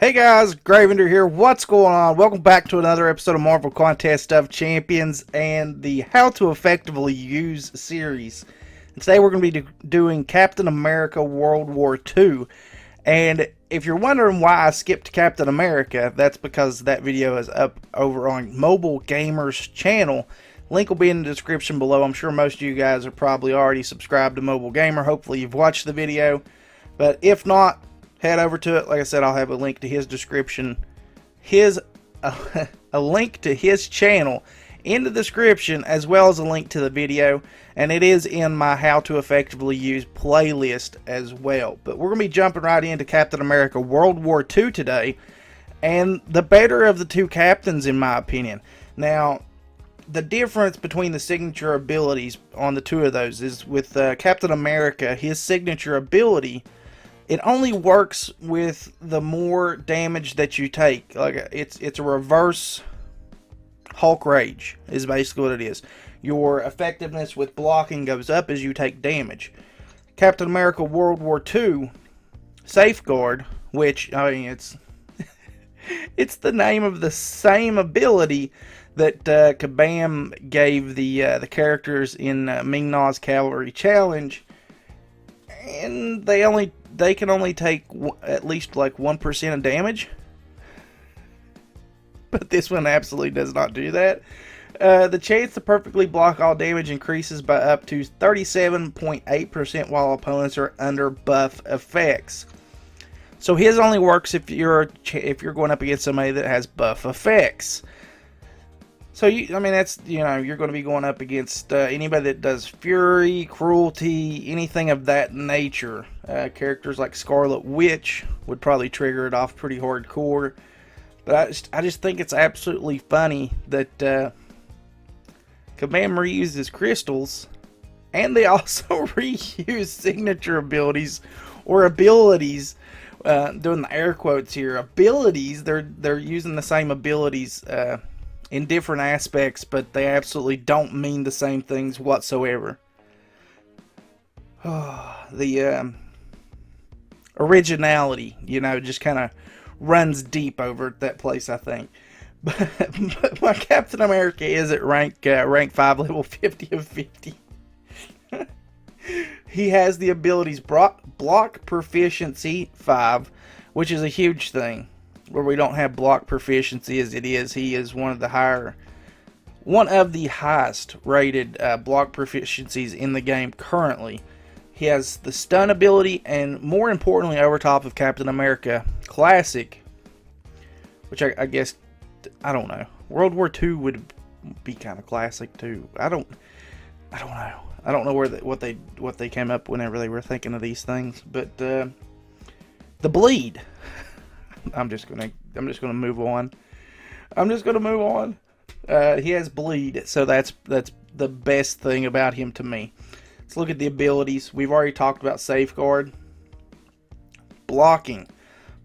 Hey guys, Gravender here. What's going on? Welcome back to another episode of Marvel Contest of Champions and the How to Effectively Use series. And today we're going to be doing Captain America WWII. And if you're wondering why I skipped Captain America, that's because that video is up over on Mobile Gamer's channel. Link will be in the description below. I'm sure most of you guys are probably already subscribed to Mobile Gamer. Hopefully you've watched the video. But if not, head over to it. Like I said, I'll have a link to his description, a link to his channel in the description, as well as a link to the video, and it is in my How to Effectively Use playlist as well. But we're going to be jumping right into Captain America WWII today, and the better of the two captains in my opinion. Now, the difference between the signature abilities on the two of those is with Captain America, his signature ability, it only works with the more damage that you take. Like it's a reverse Hulk Rage is basically what it is. Your effectiveness with blocking goes up as you take damage. Captain America WWII Safeguard, which I mean it's the name of the same ability that Kabam gave the characters in Ming Na's Cavalry Challenge, and they can only take at least like 1% of damage. But this one absolutely does not do that. The chance to perfectly block all damage increases by up to 37.8% while opponents are under buff effects. So his only works if you're going up against somebody that has buff effects. So that's, you're going to be going up against anybody that does Fury, Cruelty, anything of that nature. Characters like Scarlet Witch would probably trigger it off pretty hardcore. But I just think it's absolutely funny that Kabam reuses crystals, and they also reuse signature abilities, or abilities. Doing the air quotes here, abilities. They're using the same abilities in different aspects, but they absolutely don't mean the same things whatsoever. The originality, just kind of runs deep over at that place, I think. But my Captain America is at rank 5, level 50 of 50. He has the abilities block proficiency 5, which is a huge thing. Where we don't have block proficiency as it is, he is one of the highest rated block proficiencies in the game currently. He has the stun ability, and more importantly, over top of Captain America Classic, which I guess, I don't know. World War II would be kind of classic too. I don't know. I don't know what they came up whenever they were thinking of these things, but the bleed. I'm just gonna move on. He has bleed, so that's the best thing about him to me. Let's look at the abilities. We've already talked about Safeguard. Blocking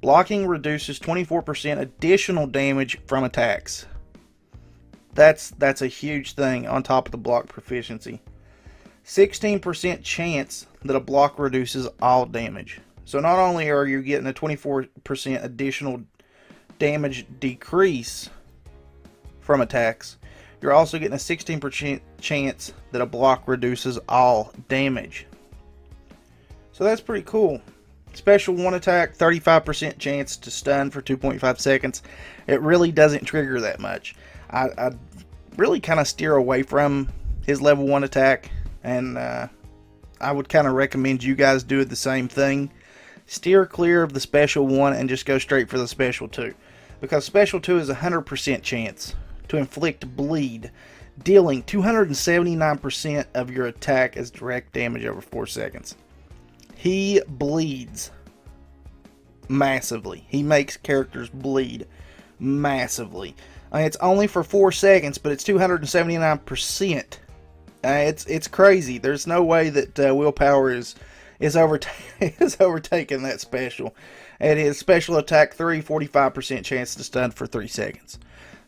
reduces 24% additional damage from attacks. That's a huge thing on top of the block proficiency. 16% chance that a block reduces all damage. So not only are you getting a 24% additional damage decrease from attacks, you're also getting a 16% chance that a block reduces all damage. So that's pretty cool. Special 1 attack, 35% chance to stun for 2.5 seconds. It really doesn't trigger that much. I really kind of steer away from his level 1 attack, and I would kind of recommend you guys do the same thing. Steer clear of the special 1 and just go straight for the special 2. Because special 2 is a 100% chance to inflict bleed, dealing 279% of your attack as direct damage over 4 seconds. He bleeds massively. He makes characters bleed massively. I mean, it's only for 4 seconds, but it's 279%. It's crazy. There's no way that willpower is overtaking that special. And his special attack 3, 45% chance to stun for 3 seconds.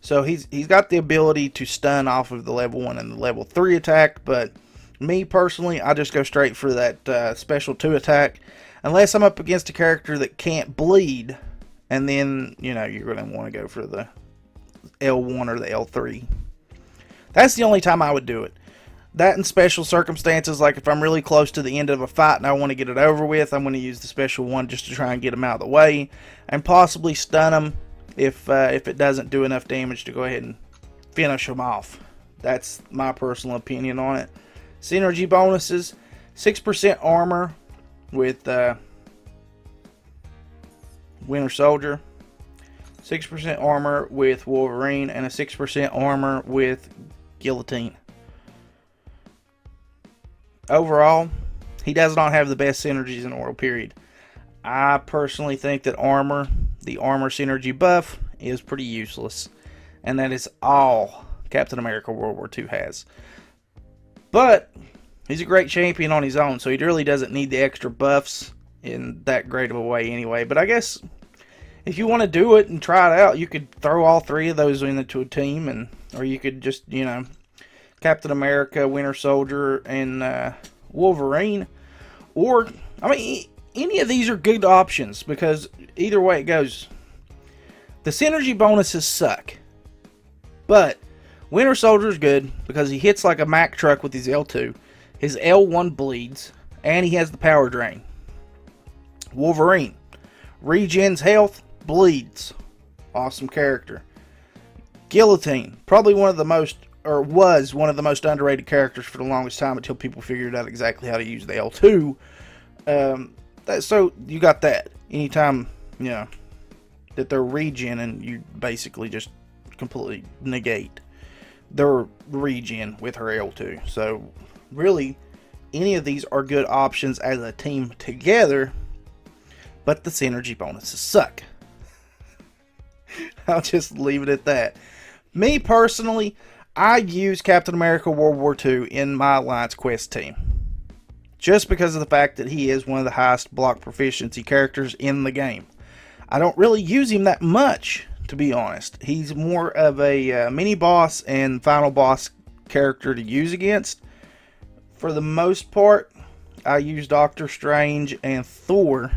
So he's got the ability to stun off of the level 1 and the level 3 attack, but me personally, I just go straight for that special 2 attack. Unless I'm up against a character that can't bleed, and then, you know, you're going to want to go for the L1 or the L3. That's the only time I would do it. That in special circumstances, like if I'm really close to the end of a fight and I want to get it over with, I'm going to use the special one just to try and get them out of the way and possibly stun them if it doesn't do enough damage to go ahead and finish them off. That's my personal opinion on it. Synergy bonuses: 6% armor with Winter Soldier, 6% armor with Wolverine, and a 6% armor with Guillotine. Overall, he does not have the best synergies in the world, period. I personally think that the armor synergy buff is pretty useless. And that is all Captain America World War II has. But he's a great champion on his own, so he really doesn't need the extra buffs in that great of a way anyway. But I guess if you want to do it and try it out, you could throw all three of those into a team, or you could just, you know, Captain America, Winter Soldier, and Wolverine. Or, I mean, any of these are good options because either way it goes. The synergy bonuses suck. But Winter Soldier is good because he hits like a Mack truck with his L2. His L1 bleeds, and he has the power drain. Wolverine regens health, bleeds. Awesome character. Guillotine, probably one of the most, or was one of the most underrated characters for the longest time until people figured out exactly how to use the L2. So you got that. Anytime, you know, that they're regening, you basically just completely negate their regen with her L2. So really, any of these are good options as a team together, but the synergy bonuses suck. I'll just leave it at that. Me personally, I use Captain America World War II in my Alliance Quest team. Just because of the fact that he is one of the highest block proficiency characters in the game. I don't really use him that much, to be honest. He's more of a mini-boss and final boss character to use against. For the most part, I use Doctor Strange and Thor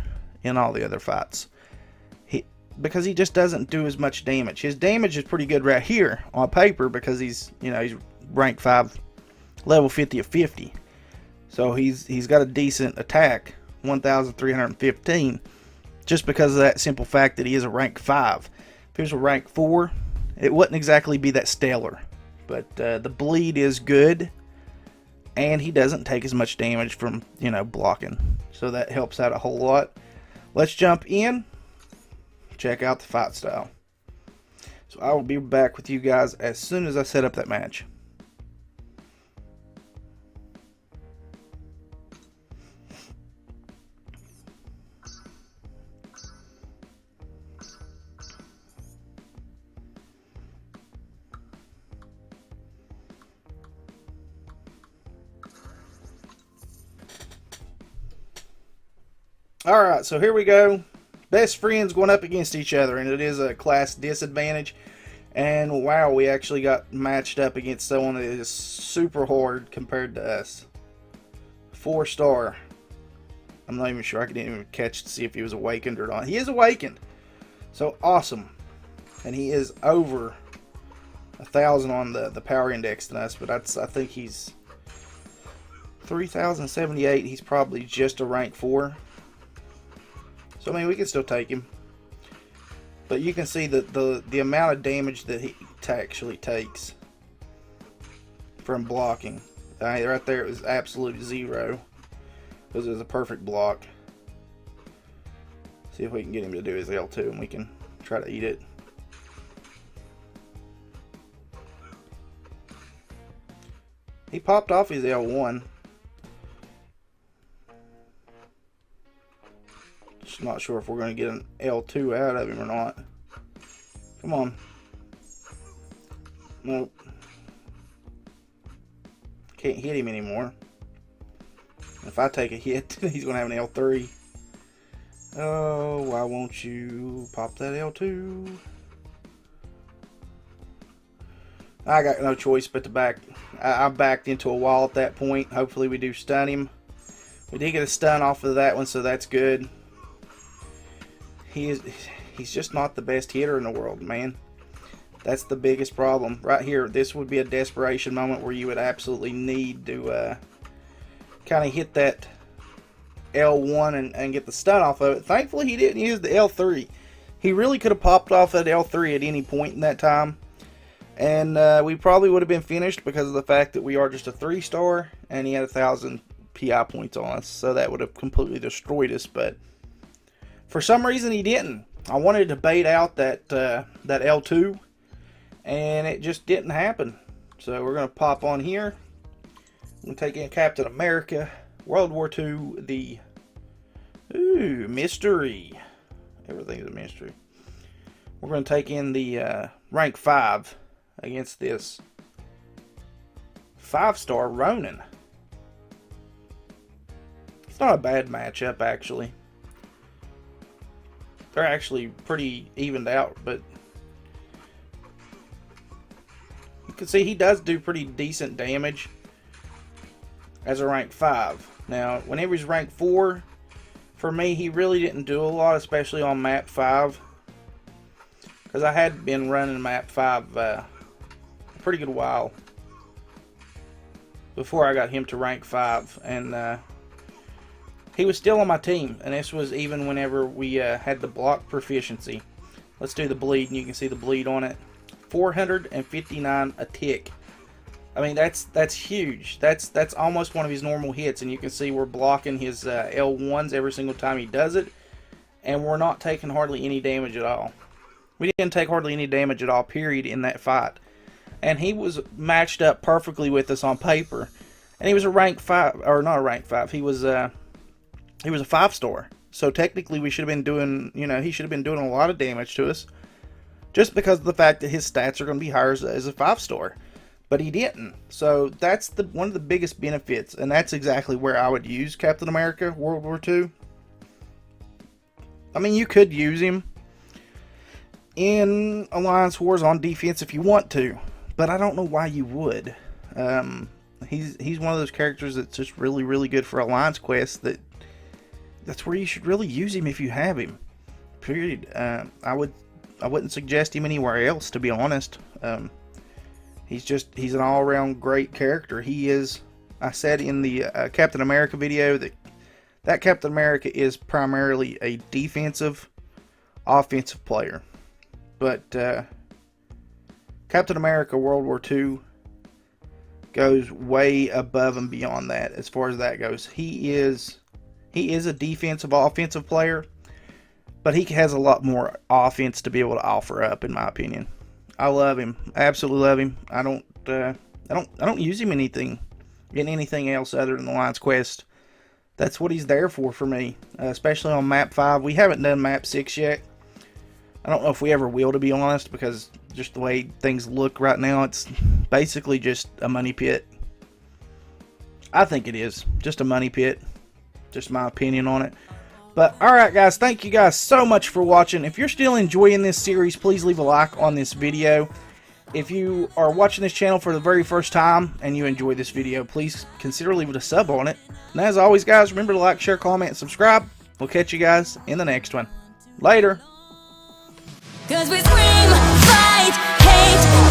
in all the other fights. Because he just doesn't do as much damage. His damage is pretty good right here on paper because he's, you know, he's rank 5, level 50 of 50. So he's got a decent attack, 1,315, just because of that simple fact that he is a rank 5. If he was a rank 4, it wouldn't exactly be that stellar. But the bleed is good, and he doesn't take as much damage from, you know, blocking. So that helps out a whole lot. Let's jump in. Check out the fight style. So I will be back with you guys as soon as I set up that match. Alright, so here we go. Best friends going up against each other, and it is a class disadvantage. And wow, we actually got matched up against someone that is super hard compared to us. 4-star. I'm not even sure. I didn't even catch to see if he was awakened or not. He is awakened. So awesome. And he is over 1,000 on the power index than us, but I think he's 3,078. He's probably just a rank 4. So, I mean, we can still take him. But you can see that the amount of damage that he actually takes from blocking. Right there, it was absolute 0. Because it was a perfect block. See if we can get him to do his L2 and we can try to eat it. He popped off his L1. Just not sure if we're going to get an L2 out of him or not. Come on. Nope. Can't hit him anymore. If I take a hit, he's going to have an L3. Oh, why won't you pop that L2? I got no choice but to back. I backed into a wall at that point. Hopefully we do stun him. We did get a stun off of that one, so that's good. He he's just not the best hitter in the world, man. That's the biggest problem. Right here, this would be a desperation moment where you would absolutely need to kind of hit that L1 and get the stun off of it. Thankfully, he didn't use the L3. He really could have popped off that L3 at any point in that time. And we probably would have been finished because of the fact that we are just a 3-star and he had 1,000 PI points on us. So that would have completely destroyed us. But for some reason, he didn't. I wanted to bait out that L2. And it just didn't happen. So we're going to pop on here. We're going to take in Captain America World War II, the mystery. Everything's a mystery. We're going to take in the rank 5 against this 5-star Ronin. It's not a bad matchup, actually. They're actually pretty evened out, but you can see he does do pretty decent damage as a rank 5. Now, whenever he's rank 4, for me, he really didn't do a lot, especially on map 5. Because I had been running map 5 a pretty good while before I got him to rank 5. And he was still on my team. And this was even whenever we had the block proficiency. Let's do the bleed, and you can see the bleed on it. 459 a tick. I mean, that's huge. That's almost one of his normal hits, and you can see we're blocking his L1s every single time he does it, and we're not taking hardly any damage at all. We didn't take hardly any damage at all, period, in that fight. And he was matched up perfectly with us on paper, and he was a rank 5, or not a rank 5. He was a 5-star. So technically, we should have been doing, he should have been doing a lot of damage to us, just because of the fact that his stats are going to be higher as a 5-star. But he didn't. So that's one of the biggest benefits. And that's exactly where I would use Captain America World War II. I mean, you could use him in Alliance Wars on defense if you want to. But I don't know why you would. He's one of those characters that's just really, really good for Alliance quests. That's where you should really use him if you have him. Period. I wouldn't suggest him anywhere else, to be honest. He's an all-around great character. He is, I said in the Captain America video that Captain America is primarily a defensive, offensive player. But Captain America World War II goes way above and beyond that as far as that goes. He is a defensive, offensive player, but he has a lot more offense to be able to offer up, in my opinion. I love him. I absolutely love him. I don't use him in anything else other than the Alliance Quest. That's what he's there for me. Especially on map 5. We haven't done map 6 yet. I don't know if we ever will, to be honest, because just the way things look right now, it's basically just a money pit. I think it is. Just a money pit. Just my opinion on it. But, alright guys, thank you guys so much for watching. If you're still enjoying this series, please leave a like on this video. If you are watching this channel for the very first time and you enjoy this video, please consider leaving a sub on it. And as always guys, remember to like, share, comment, and subscribe. We'll catch you guys in the next one. Later. 'Cause we scream, fight, hate.